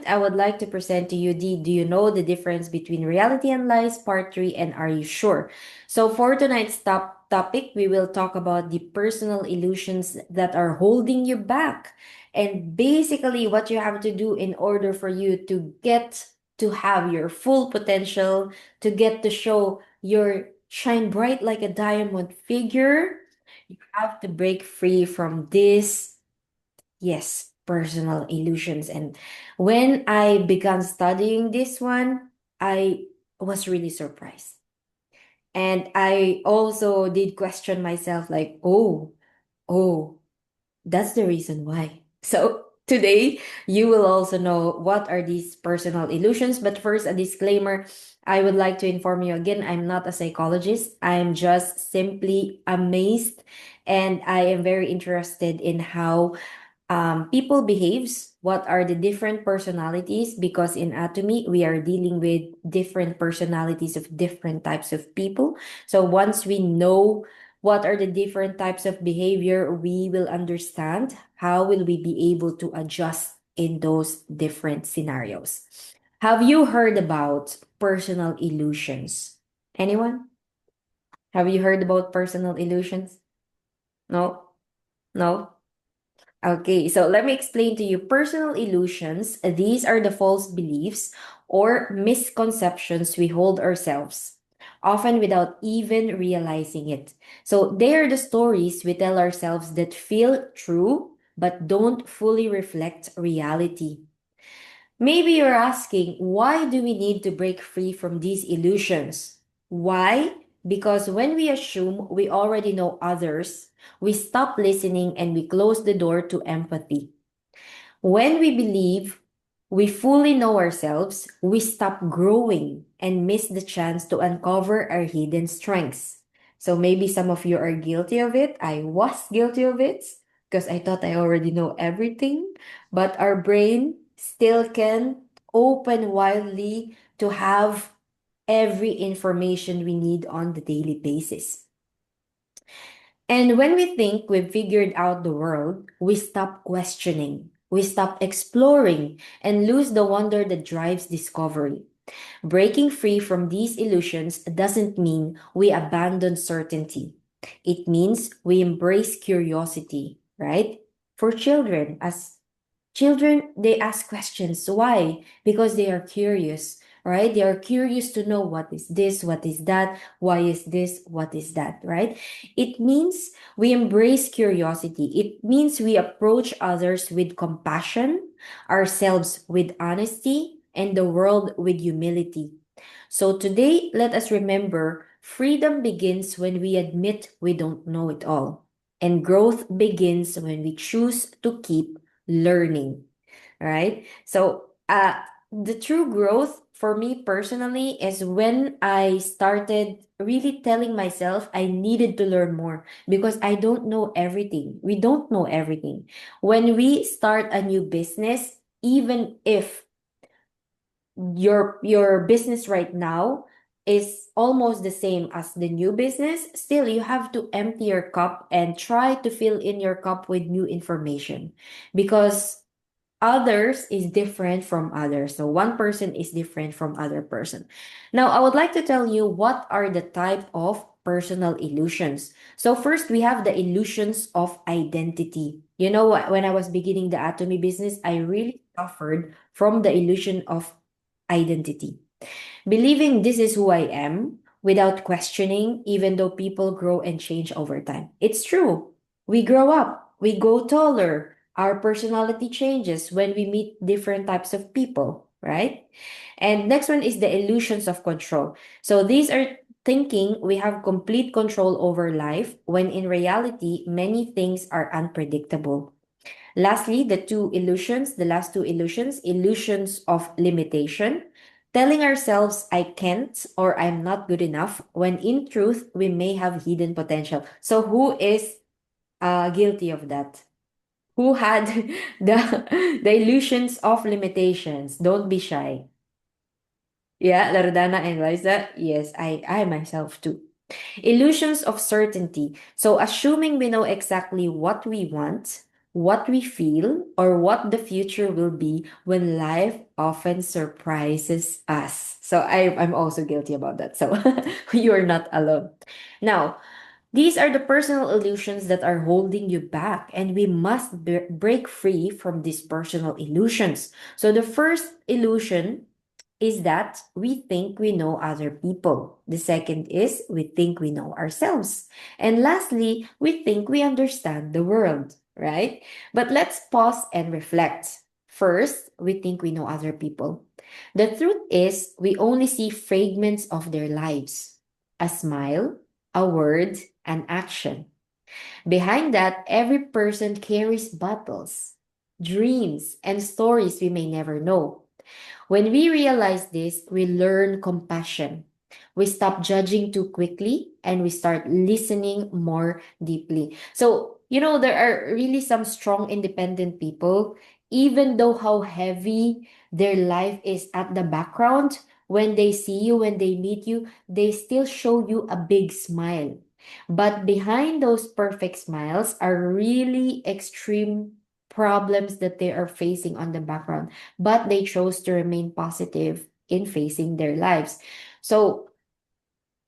I would like to present to you the Do You Know the Difference Between Reality and Lies, Part 3, and Are You Sure? So, for tonight's topic, we will talk about the personal illusions that are holding you back. And basically, what you have to do in order for you to get to have your full potential, to get to show your shine bright like a diamond figure, you have to break free from this. Yes, personal illusions. And when I began studying this one, I was really surprised. And I also did question myself, like, oh, that's the reason why. So today, you will also know what are these personal illusions. But first, a disclaimer. I would like to inform you again, I'm not a psychologist. I'm just simply amazed and I am very interested in how people behaves, what are the different personalities, because in anatomy we are dealing with different personalities of different types of people. So once we know what are the different types of behavior, we will understand how will we be able to adjust in those different scenarios. Have you heard about personal illusions? Anyone? Have you heard about personal illusions? No? No? Okay, so let me explain to you personal illusions. These are the false beliefs or misconceptions we hold ourselves, often without even realizing it. So they are the stories we tell ourselves that feel true but don't fully reflect reality. Maybe you're asking, why do we need to break free from these illusions? Why? Because when we assume we already know others, we stop listening and we close the door to empathy. When we believe we fully know ourselves, we stop growing and miss the chance to uncover our hidden strengths. So maybe some of you are guilty of it. I was guilty of it because I thought I already know everything, but our brain still can open wildly to have every information we need on the daily basis. And when we think we've figured out the world, we stop questioning, we stop exploring, and lose the wonder that drives discovery. Breaking free from these illusions doesn't mean we abandon certainty. It means we embrace curiosity, right? For children, as children, they ask questions. Why? Because they are curious, right? They are curious to know what is this, what is that, why is this, what is that, right? It means we embrace curiosity. It means we approach others with compassion, ourselves with honesty, and the world with humility. So today, let us remember freedom begins when we admit we don't know it all. And growth begins when we choose to keep learning, right? So, the true growth for me personally is when I started really telling myself I needed to learn more because I don't know everything. We don't know everything. When we start a new business, even if your business right now is almost the same as the new business, still you have to empty your cup and try to fill in your cup with new information because others is different from others. So one person is different from other person. Now, I would like to tell you what are the type of personal illusions. So first, we have the illusions of identity. You know what? When I was beginning the atomy business, I really suffered from the illusion of identity. Believing this is who I am without questioning, even though people grow and change over time. It's true. We grow up, we go taller, our personality changes when we meet different types of people, right? And next one is the illusions of control. So these are thinking we have complete control over life when in reality, many things are unpredictable. Lastly, the last two illusions, illusions of limitation, telling ourselves I can't or I'm not good enough when in truth we may have hidden potential. So who is guilty of that? Who had the illusions of limitations? Don't be shy. Yeah, Loredana and Liza. Yes, I myself too. Illusions of certainty. So assuming we know exactly what we want, what we feel, or what the future will be when life often surprises us. So I'm also guilty about that. So you are not alone. Now, these are the personal illusions that are holding you back, and we must break free from these personal illusions. So, the first illusion is that we think we know other people. The second is we think we know ourselves. And lastly, we think we understand the world, right? But let's pause and reflect. First, we think we know other people. The truth is, we only see fragments of their lives: a smile, a word, an action. Behind that, every person carries battles, dreams, and stories we may never know. When we realize this, we learn compassion. We stop judging too quickly and we start listening more deeply. So, there are really some strong, independent people, even though how heavy their life is at the background, when they see you, when they meet you, they still show you a big smile. But behind those perfect smiles are really extreme problems that they are facing on the background, but they chose to remain positive in facing their lives. So,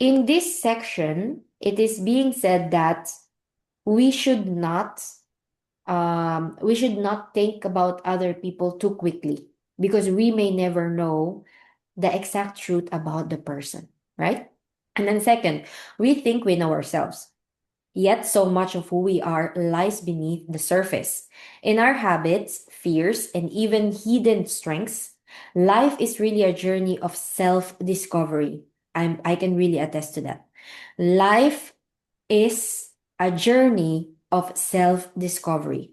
in this section, it is being said that we should not think about other people too quickly, because we may never know the exact truth about the person, right? And then second, we think we know ourselves. Yet, so much of who we are lies beneath the surface. In our habits, fears, and even hidden strengths, life is really a journey of self discovery. I can really attest to that. Life is a journey of self discovery.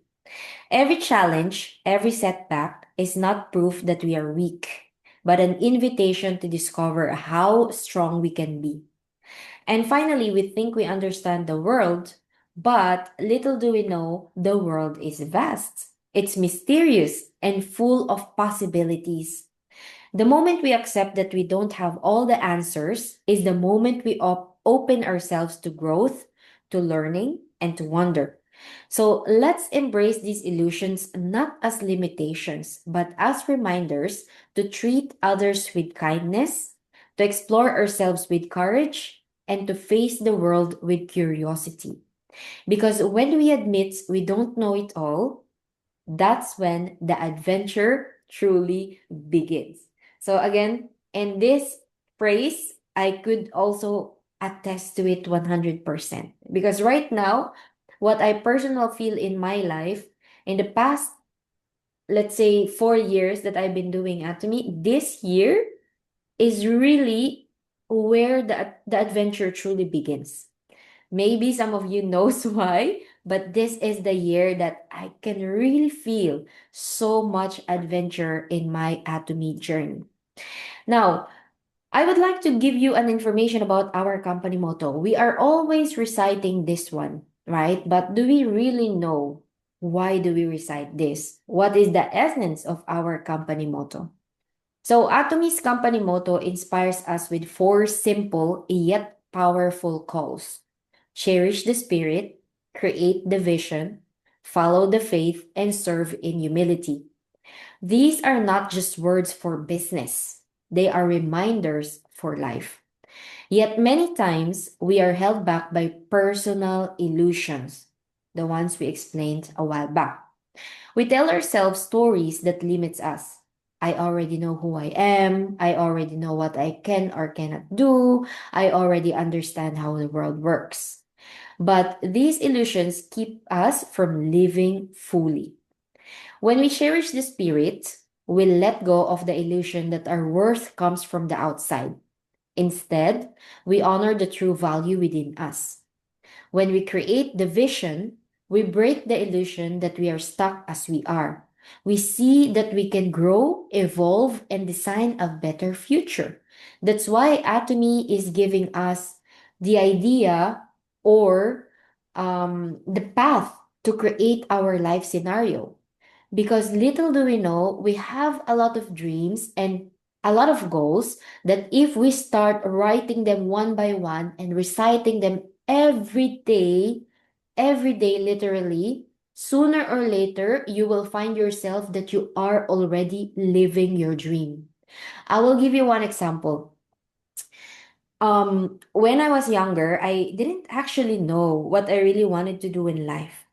Every challenge, every setback is not proof that we are weak, but an invitation to discover how strong we can be. And finally, we think we understand the world, but little do we know the world is vast. It's mysterious and full of possibilities. The moment we accept that we don't have all the answers is the moment we open ourselves to growth, to learning, and to wonder. So let's embrace these illusions not as limitations, but as reminders to treat others with kindness, to explore ourselves with courage, and to face the world with curiosity. Because when we admit we don't know it all, that's when the adventure truly begins. So again, in this phrase, I could also attest to it 100%. Because right now, what I personally feel in my life, in the past, let's say 4 years that I've been doing Atomy, this year is really where the adventure truly begins. Maybe some of you knows why, but this is the year that I can really feel so much adventure in my Atomy journey. Now, I would like to give you an information about our company motto. We are always reciting this one, right? But do we really know why do we recite this? What is the essence of our company motto? So Atomy's company motto inspires us with four simple yet powerful calls: cherish the spirit, create the vision, follow the faith, and serve in humility. These are not just words for business, they are reminders for life. Yet many times we are held back by personal illusions, the ones we explained a while back. We tell ourselves stories that limits us. I already know who I am. I already know what I can or cannot do. I already understand how the world works. But these illusions keep us from living fully. When we cherish the spirit, we let go of the illusion that our worth comes from the outside. Instead, we honor the true value within us. When we create the vision, we break the illusion that we are stuck as we are. We see that we can grow, evolve, and design a better future. That's why Atomy is giving us the idea, or the path to create our life scenario. Because little do we know, we have a lot of dreams and a lot of goals that if we start writing them one by one and reciting them every day literally, sooner or later, you will find yourself that you are already living your dream. I will give you one example. When I was younger, I didn't actually know what I really wanted to do in life.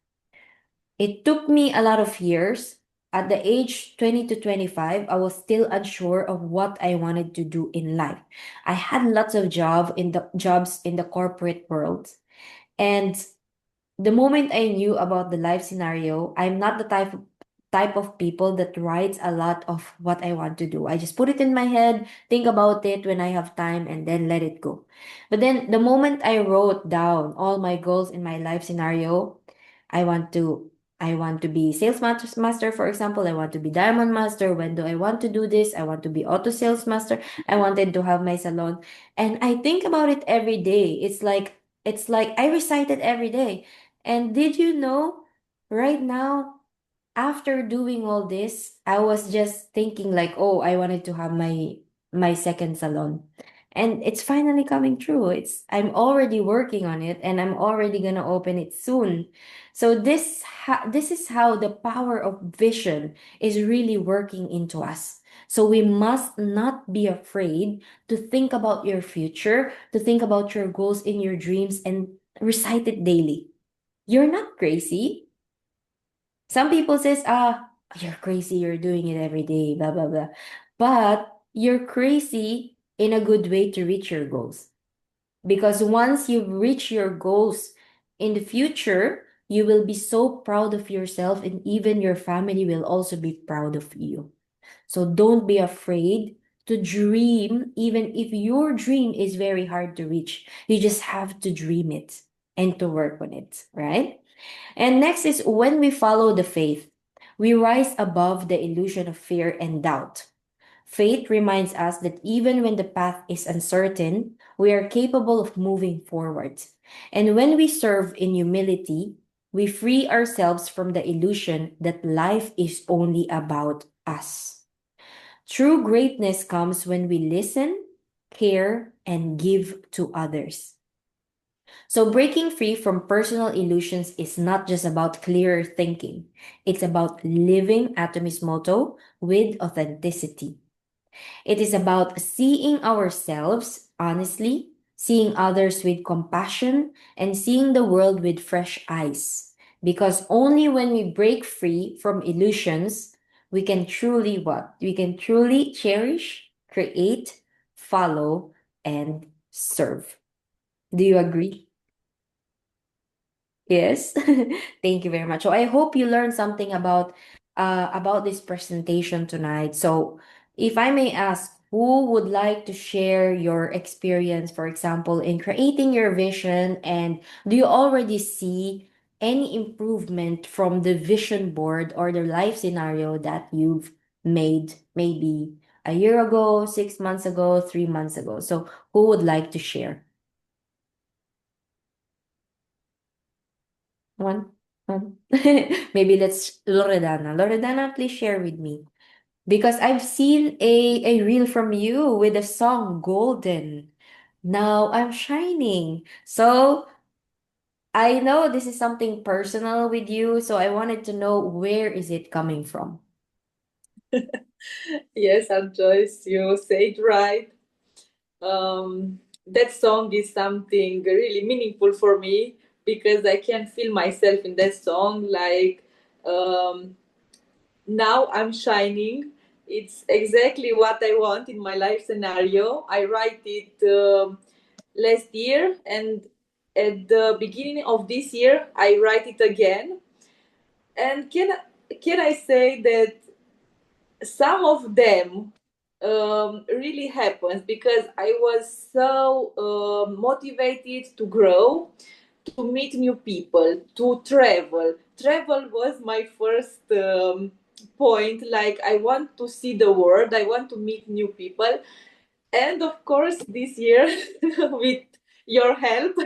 It took me a lot of years. At the age 20 to 25, I was still unsure of what I wanted to do in life. I had lots of jobs in the corporate world. And the moment I knew about the life scenario, I'm not the type of people that writes a lot of what I want to do. I just put it in my head, think about it when I have time, and then let it go. But then the moment I wrote down all my goals in my life scenario, I want to I want to be master, for example. I want to be diamond master. When do I want to do this? I want to be auto sales master. I wanted to have my salon. And I think about it every day. It's like I recite it every day. And did you know, right now, after doing all this, I was just thinking like, oh, I wanted to have my second salon. And it's finally coming true. I'm already working on it and I'm already gonna open it soon. So this is how the power of vision is really working into us. So we must not be afraid to think about your future, to think about your goals in your dreams and recite it daily. You're not crazy. Some people says, you're crazy, you're doing it every day, blah, blah, blah. But you're crazy in a good way to reach your goals. Because once you reach your goals in the future, you will be so proud of yourself and even your family will also be proud of you. So don't be afraid to dream, even if your dream is very hard to reach. You just have to dream it and to work on it, right? And next is when we follow the faith, we rise above the illusion of fear and doubt. Faith reminds us that even when the path is uncertain, we are capable of moving forward. And when we serve in humility, we free ourselves from the illusion that life is only about us. True greatness comes when we listen, care, and give to others. So, breaking free from personal illusions is not just about clearer thinking, it's about living Atomi's motto with authenticity. It is about seeing ourselves honestly, seeing others with compassion, and seeing the world with fresh eyes. Because only when we break free from illusions, we can truly what? We can truly cherish, create, follow, and serve. Do you agree? Yes. Thank you very much. So I hope you learned something about this presentation tonight. So if I may ask, who would like to share your experience, for example, in creating your vision, and do you already see any improvement from the vision board or the life scenario that you've made maybe a year ago, 6 months ago, 3 months ago? So who would like to share? One, one. Maybe let's Loredana. Loredana, please share with me. Because I've seen a reel from you with the song Golden. Now I'm shining. So I know this is something personal with you, so I wanted to know where is it coming from? Yes, Arjoyce, you said right. That song is something really meaningful for me because I can feel myself in that song. Like, um, now I'm shining. It's exactly what I want in my life scenario. I write it last year, and at the beginning of this year, I write it again. And can I say that some of them really happens because I was so motivated to grow, to meet new people, to travel. Travel was my first point. Like, I want to see the world, I want to meet new people. And of course, this year, with your help,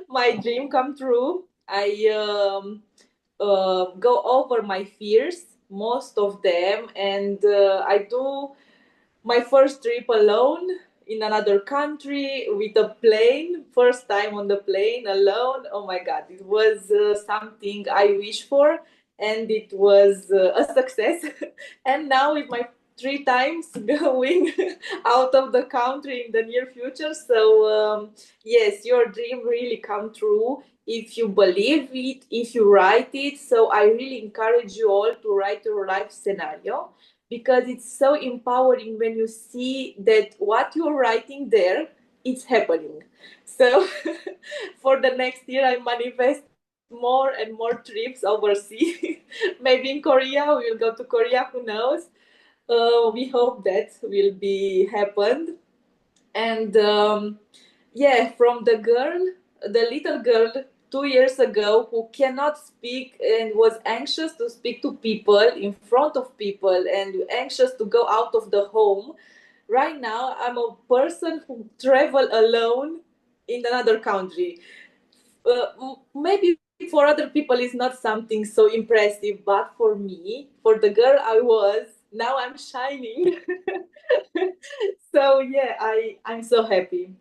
my dream come true. I go over my fears, most of them, and I do my first trip alone. in another country with a plane, first time on the plane alone. Oh my God, it was something I wish for, and it was a success. And now with my 3 times going out of the country in the near future. So yes, your dream really come true if you believe it, if you write it. So I really encourage you all to write your life scenario, because it's so empowering when you see that what you're writing there, it's happening. So for the next year, I manifest more and more trips overseas. Maybe in Korea, we'll go to Korea, who knows. We hope that will be happened. And yeah, from the little girl 2 years ago who cannot speak and was anxious to speak to people in front of people and anxious to go out of the home, right now I'm a person who travel alone in another country. Maybe for other people it's not something so impressive, but for me, for the girl I was, now I'm shining. So yeah, I'm so happy.